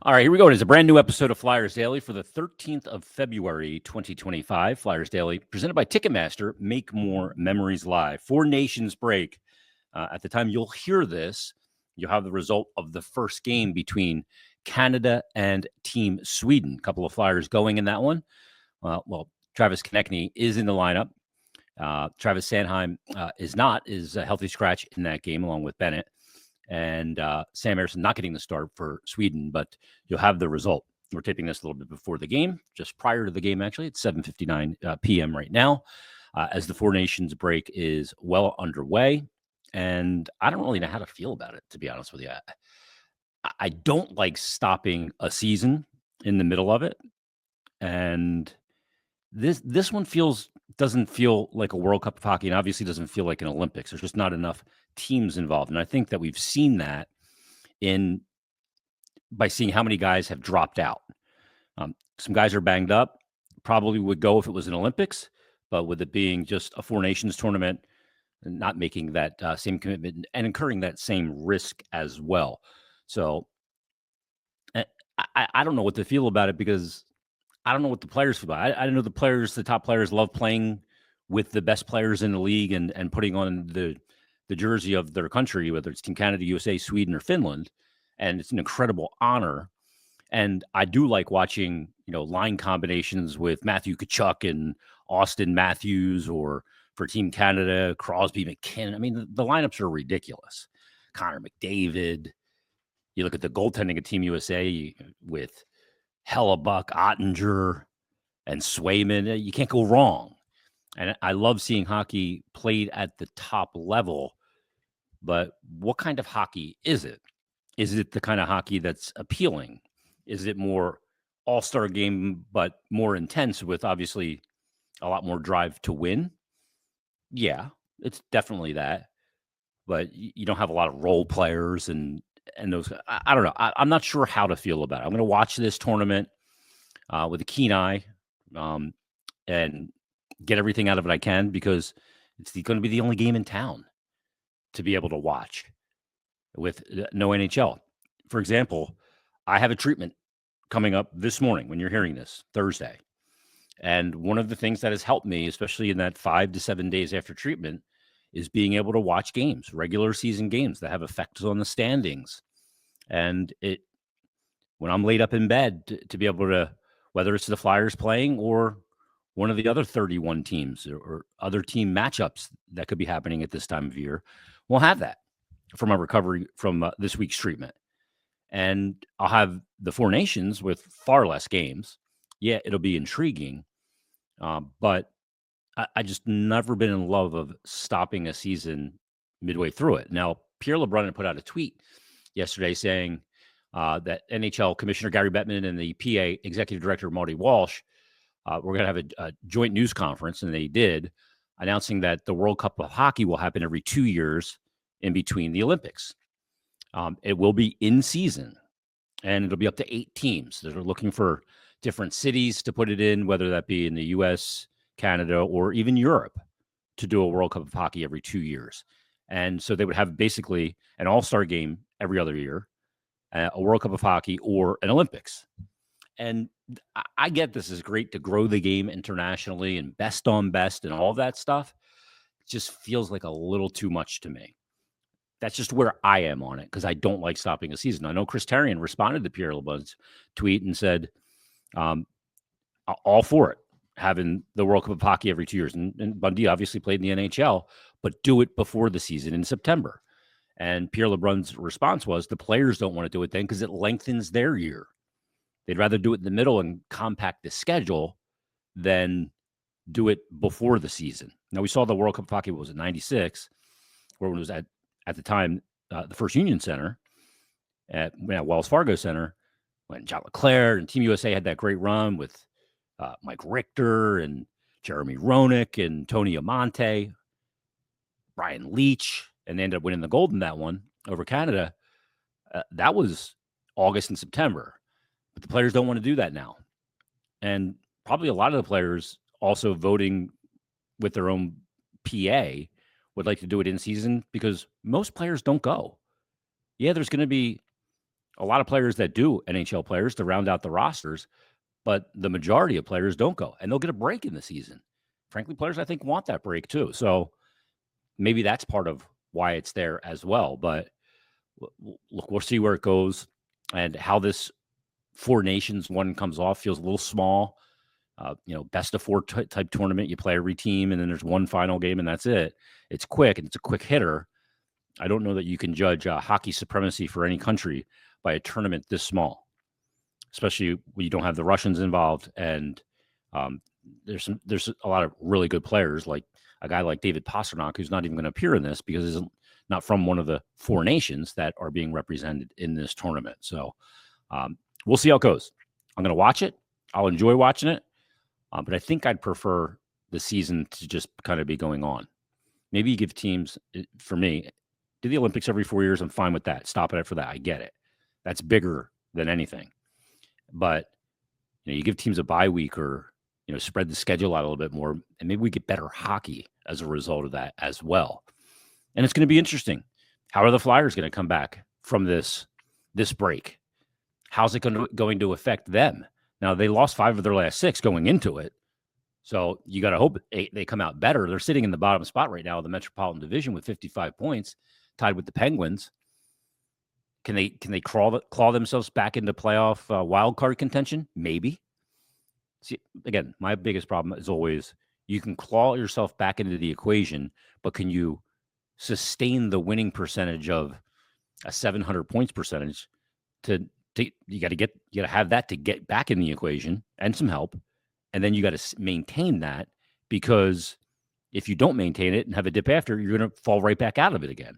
All right, here we go. It is a brand new episode of Flyers Daily for the 13th of February, 2025. Flyers Daily, presented by Ticketmaster. Make more memories live. Four Nations break. At the time you'll hear this, you'll have the result of the first game between Canada and Team Sweden. A couple of Flyers going in that one. Travis Konechny is in the lineup. Travis Sanheim is not, is a healthy scratch in that game along with Bennett. And Sam Ersson not getting the start for Sweden, but you'll have the result. We're taping this a little bit before the game, just prior to the game, actually. It's 7:59 p.m. right now, as the Four Nations break is well underway. And I don't really know how to feel about it, to be honest with you. I don't like stopping a season in the middle of it. And this one doesn't feel like a World Cup of hockey, and obviously doesn't feel like an Olympics. There's just not enough teams involved, and I think that we've seen that in by seeing how many guys have dropped out. Some guys are banged up. Probably would go if it was an Olympics, but with it being just a Four Nations tournament, and not making that same commitment and incurring that same risk as well. So I don't know what to feel about it because I don't know what the players feel about it. I know the top players love playing with the best players in the league and putting on the jersey of their country, whether it's Team Canada, USA, Sweden, or Finland. And it's an incredible honor. And I do like watching, line combinations with Matthew Tkachuk and Austin Matthews, or for Team Canada, Crosby, McKinnon. I mean, the lineups are ridiculous. Connor McDavid. You look at the goaltending of Team USA with Hellebuck, Ottinger, and Swayman. You can't go wrong. And I love seeing hockey played at the top level. But what kind of hockey is it? Is it the kind of hockey that's appealing? Is it more all-star game, but more intense with obviously a lot more drive to win? Yeah, it's definitely that. But you don't have a lot of role players and those. I don't know. I'm not sure how to feel about it. I'm going to watch this tournament with a keen eye, and get everything out of it I can, because it's going to be the only game in town to be able to watch with no NHL. For example, I have a treatment coming up this morning when you're hearing this, Thursday. And one of the things that has helped me, especially in that 5 to 7 days after treatment, is being able to watch games, regular season games that have effects on the standings. And when I'm laid up in bed, to be able to, whether it's the Flyers playing or one of the other 31 teams or other team matchups that could be happening at this time of year, we'll have that for my recovery from this week's treatment. And I'll have the Four Nations with far less games. Yeah, it'll be intriguing, but I just never been in love of stopping a season midway through it. Now, Pierre LeBrun put out a tweet yesterday saying that NHL Commissioner Gary Bettman and the PA Executive Director Marty Walsh we're going to have a joint news conference, and they did, announcing that the World Cup of Hockey will happen every 2 years in between the Olympics. It will be in season, and it'll be up to 8 teams that are looking for different cities to put it in, whether that be in the U.S., Canada, or even Europe, to do a World Cup of Hockey every 2 years. And so they would have basically an all-star game every other year, a World Cup of Hockey, or an Olympics. And I get this is great to grow the game internationally and best on best and all that stuff. It just feels like a little too much to me. That's just where I am on it, because I don't like stopping a season. I know Chris Therien responded to Pierre LeBrun's tweet and said, all for it, having the World Cup of Hockey every 2 years. And Bundy obviously played in the NHL, but do it before the season in September. And Pierre LeBrun's response was the players don't want to do it then because it lengthens their year. They'd rather do it in the middle and compact the schedule than do it before the season. Now, we saw the World Cup of Hockey, what was it, 96, where it was at the time, the First Union Center at Wells Fargo Center, when John LeClair and Team USA had that great run with Mike Richter and Jeremy Roenick and Tony Amonte, Brian Leach, and they ended up winning the gold in that one over Canada. That was August and September. But the players don't want to do that now. And probably a lot of the players also voting with their own PA would like to do it in season, because most players don't go. Yeah, there's going to be a lot of players that do, NHL players, to round out the rosters, but the majority of players don't go, and they'll get a break in the season. Frankly, players I think want that break too. So maybe that's part of why it's there as well. But look, we'll see where it goes and how this Four Nations one comes off. Feels a little small. Best of four type tournament. You play every team, and then there's one final game, and that's it. It's quick, and it's a quick hitter. I don't know that you can judge hockey supremacy for any country by a tournament this small, especially when you don't have the Russians involved. And there's a lot of really good players, like a guy like David Pastrnak, who's not even going to appear in this because he's not from one of the Four Nations that are being represented in this tournament. So we'll see how it goes. I'm going to watch it. I'll enjoy watching it. But I think I'd prefer the season to just kind of be going on. Maybe you give teams, for me, do the Olympics every 4 years. I'm fine with that. Stop it for that. I get it. That's bigger than anything. But you give teams a bye week, or spread the schedule out a little bit more, and maybe we get better hockey as a result of that as well. And it's going to be interesting. How are the Flyers going to come back from this break? How's it going to affect them? Now, they lost 5 of their last 6 going into it. So you got to hope they come out better. They're sitting in the bottom spot right now of the Metropolitan Division with 55 points, tied with the Penguins. Can they claw themselves back into playoff wild card contention? Maybe. See, again, my biggest problem is always you can claw yourself back into the equation, but can you sustain the winning percentage of a 700 points percentage? You got to have that to get back in the equation and some help. And then you got to maintain that, because if you don't maintain it and have a dip after, you're going to fall right back out of it again.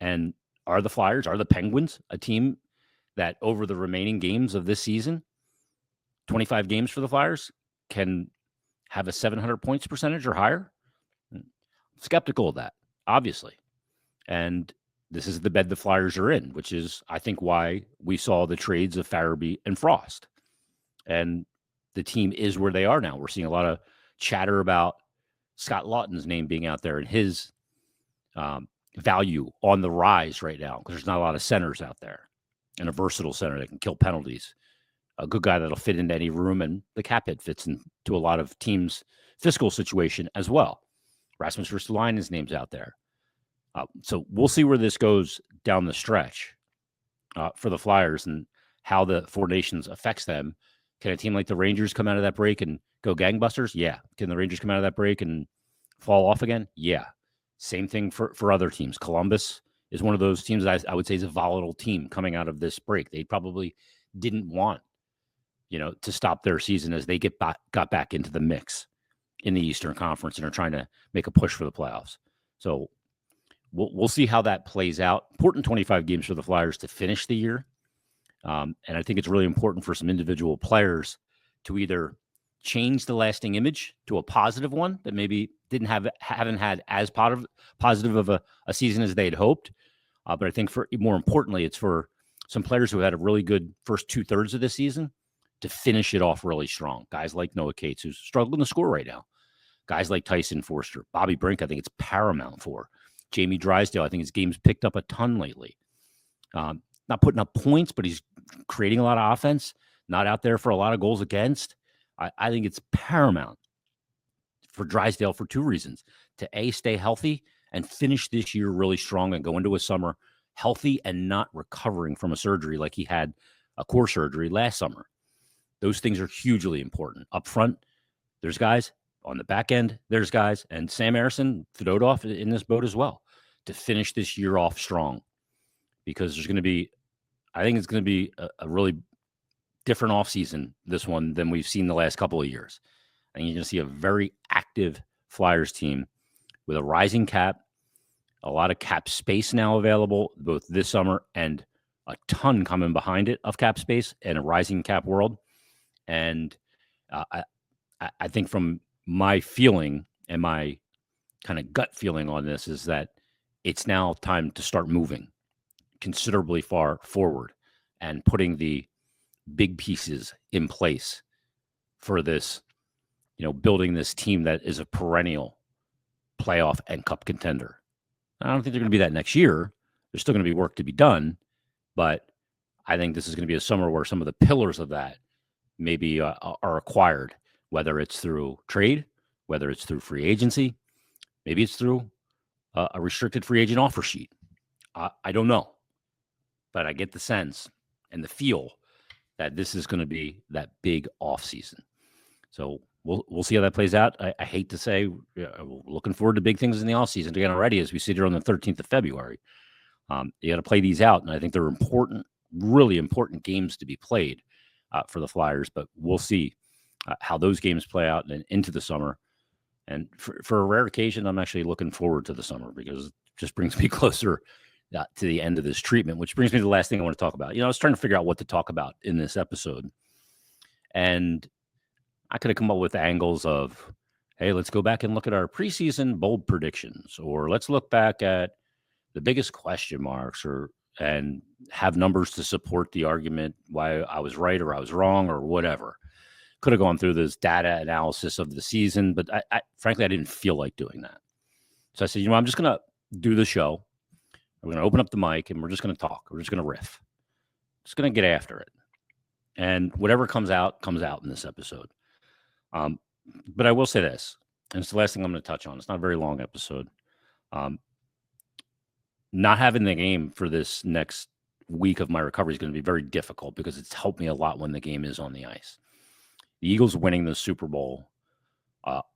And are the Penguins a team that over the remaining games of this season, 25 games for the Flyers, can have a 700 points percentage or higher? I'm skeptical of that, obviously. And this is the bed the Flyers are in, which is, I think, why we saw the trades of Farabee and Frost. And the team is where they are now. We're seeing a lot of chatter about Scott Lawton's name being out there and his value on the rise right now, because there's not a lot of centers out there, and a versatile center that can kill penalties, a good guy that'll fit into any room, and the cap hit fits into a lot of teams' fiscal situation as well. Rasmus Ristolainen's name's out there. So we'll see where this goes down the stretch for the Flyers and how the Four Nations affects them. Can a team like the Rangers come out of that break and go gangbusters? Yeah. Can the Rangers come out of that break and fall off again? Yeah. Same thing for other teams. Columbus is one of those teams that I would say is a volatile team coming out of this break. They probably didn't want, to stop their season as they got back into the mix in the Eastern Conference and are trying to make a push for the playoffs. So we'll see how that plays out. Important 25 games for the Flyers to finish the year. And I think it's really important for some individual players to either change the lasting image to a positive one that maybe haven't had as positive of a season as they had hoped. But I think more importantly, it's for some players who had a really good first 2/3 of the season to finish it off really strong. Guys like Noah Cates, who's struggling to score right now. Guys like Tyson Forster, Bobby Brink, I think it's paramount for. Jamie Drysdale, I think his game's picked up a ton lately. Not putting up points, but he's creating a lot of offense, not out there for a lot of goals against. I think it's paramount for Drysdale for 2 reasons. To A, stay healthy and finish this year really strong and go into a summer healthy and not recovering from a surgery like he had a core surgery last summer. Those things are hugely important. Up front, there's guys. On the back end, there's guys. And Sam Ersson, Fedotov in this boat as well, to finish this year off strong. Because I think it's going to be a really different offseason, this one, than we've seen the last couple of years. I think you're going to see a very active Flyers team with a rising cap, a lot of cap space now available, both this summer and a ton coming behind it of cap space and a rising cap world. And I think from my feeling and my kind of gut feeling on this is that it's now time to start moving considerably far forward and putting the big pieces in place for this, building this team that is a perennial playoff and cup contender. I don't think they're going to be that next year. There's still going to be work to be done, but I think this is going to be a summer where some of the pillars of that maybe are acquired, whether it's through trade, whether it's through free agency, maybe it's through a restricted free agent offer sheet. I don't know, but I get the sense and the feel that this is going to be that big off season. So we'll see how that plays out. I hate to say, looking forward to big things in the off season again already as we sit here on the 13th of February. You got to play these out, and I think they're important, really important games to be played for the Flyers. But we'll see how those games play out and into the summer. And for a rare occasion, I'm actually looking forward to the summer because it just brings me closer to the end of this treatment, which brings me to the last thing I want to talk about. I was trying to figure out what to talk about in this episode. And I could have come up with angles of, hey, let's go back and look at our preseason bold predictions, or let's look back at the biggest question marks, and have numbers to support the argument why I was right or I was wrong or whatever. Could have gone through this data analysis of the season, but I frankly, I didn't feel like doing that. So I said, I'm just going to do the show. We're going to open up the mic and we're just going to talk. We're just going to riff. Just going to get after it. And whatever comes out in this episode. But I will say this, and it's the last thing I'm going to touch on. It's not a very long episode. Not having the game for this next week of my recovery is going to be very difficult because it's helped me a lot when the game is on the ice. The Eagles winning the Super Bowl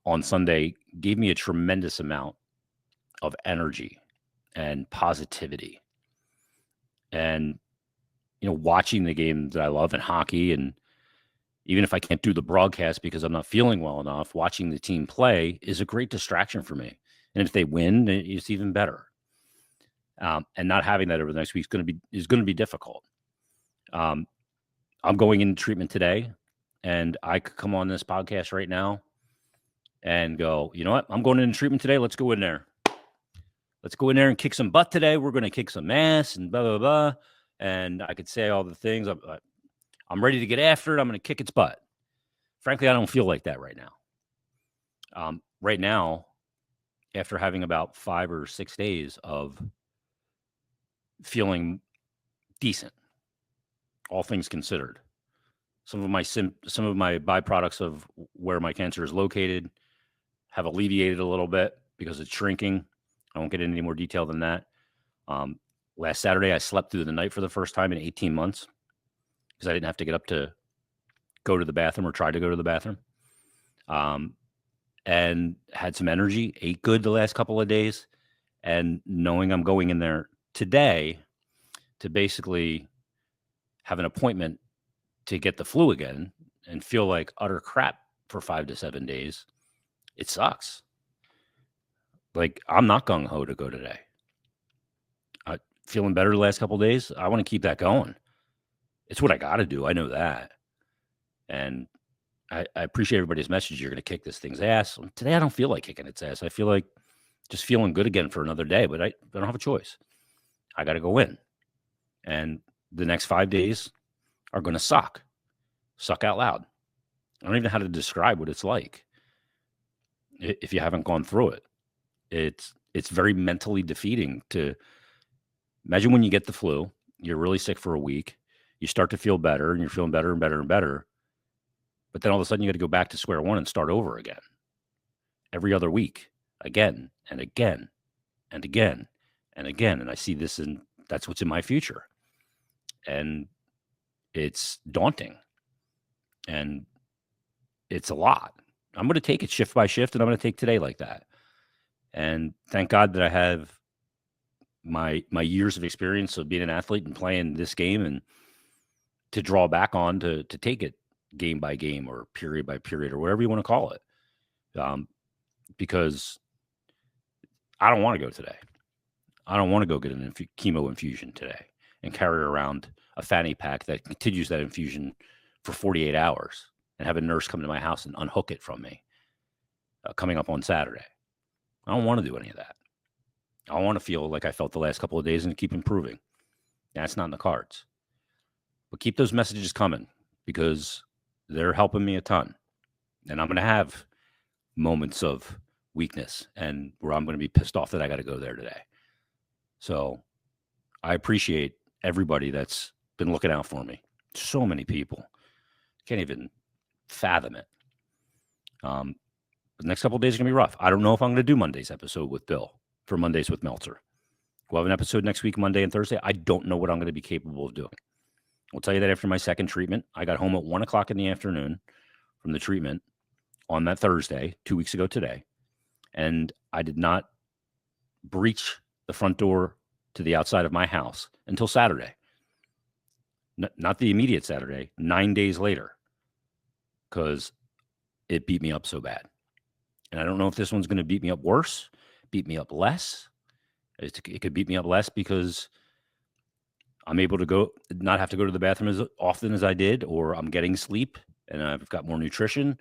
on Sunday gave me a tremendous amount of energy and positivity. And, watching the game that I love in hockey, and even if I can't do the broadcast because I'm not feeling well enough, watching the team play is a great distraction for me. And if they win, it's even better. And not having that over the next week is going to be difficult. I'm going into treatment today, and I could come on this podcast right now and go, you know what? I'm going into treatment today. Let's go in there. Let's go in there and kick some butt today. We're going to kick some ass and blah, blah, blah. And I could say all the things. I'm ready to get after it. I'm going to kick its butt. Frankly, I don't feel like that right now. Right now, after having about 5 or 6 days of feeling decent, all things considered, some of my byproducts of where my cancer is located have alleviated a little bit because it's shrinking. I won't get into any more detail than that. Last Saturday, I slept through the night for the first time in 18 months because I didn't have to get up to go to the bathroom or try to go to the bathroom. And had some energy, ate good the last couple of days. And knowing I'm going in there today to basically have an appointment to get the flu again and feel like utter crap for 5 to 7 days, it sucks. Like, I'm not gung-ho to go today. Feeling better the last couple of days. I want to keep that going. It's what I got to do. I know that. And I appreciate everybody's message. You're going to kick this thing's ass. Today, I don't feel like kicking its ass. I feel like just feeling good again for another day, but I don't have a choice. I got to go in. And the next 5 days are going to suck. Suck out loud. I don't even know how to describe what it's like if you haven't gone through it. It's very mentally defeating to imagine when you get the flu, you're really sick for a week, you start to feel better, and you're feeling better and better and better. But then all of a sudden, you got to go back to square one and start over again. Every other week, again and again and again and again. And I see this, and that's what's in my future. And it's daunting. And it's a lot. I'm going to take it shift by shift, and I'm going to take today like that. And thank God that I have my years of experience of being an athlete and playing this game, and to draw back on to take it game by game or period by period or whatever you want to call it. Because I don't want to go today. I don't want to go get an chemo infusion today and carry around a fanny pack that continues that infusion for 48 hours and have a nurse come to my house and unhook it from me coming up on Saturday. I don't want to do any of that. I want to feel like I felt the last couple of days and keep improving. That's not in the cards. But keep those messages coming because they're helping me a ton. And I'm going to have moments of weakness and where I'm going to be pissed off that I got to go there today. So I appreciate everybody that's been looking out for me. So many people. Can't even fathom it. The next couple of days are going to be rough. I don't know if I'm going to do Monday's episode with Bill for Mondays with Meltzer. We'll have an episode next week, Monday and Thursday. I don't know what I'm going to be capable of doing. I'll tell you that after my second treatment. I got home at 1 o'clock in the afternoon from the treatment on that Thursday, 2 weeks ago today, and I did not breach the front door to the outside of my house until Saturday. Not the immediate Saturday, 9 days later, because it beat me up so bad. And I don't know if this one's going to beat me up worse, beat me up less. It could beat me up less because I'm able to not have to go to the bathroom as often as I did, or I'm getting sleep and I've got more nutrition,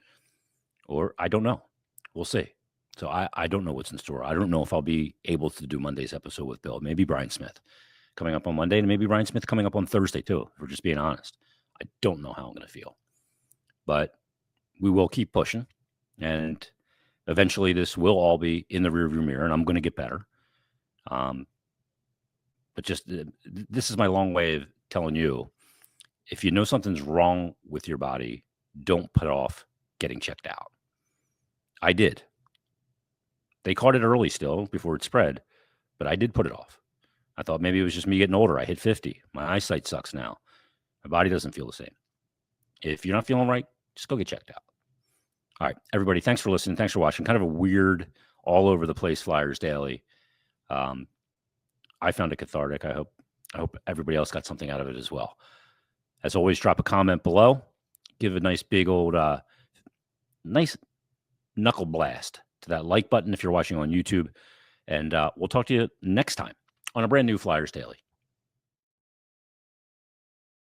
or I don't know. We'll see. So I don't know what's in store. I don't know if I'll be able to do Monday's episode with Bill. Maybe Brian Smith coming up on Monday, and maybe Brian Smith coming up on Thursday too, if we're just being honest. I don't know how I'm going to feel. But we will keep pushing, and eventually this will all be in the rearview mirror, and I'm going to get better. But just this is my long way of telling you, if you know something's wrong with your body, don't put off getting checked out. I did. They caught it early still before it spread, but I did put it off. I thought maybe it was just me getting older. I hit 50. My eyesight sucks now. My body doesn't feel the same. If you're not feeling right, just go get checked out. All right, everybody, thanks for listening. Thanks for watching. Kind of a weird, all over the place Flyers Daily. I found it cathartic. I hope everybody else got something out of it as well. As always, drop a comment below. Give a nice big old, nice knuckle blast to that like button if you're watching on YouTube. And we'll talk to you next time on a brand new Flyers Daily.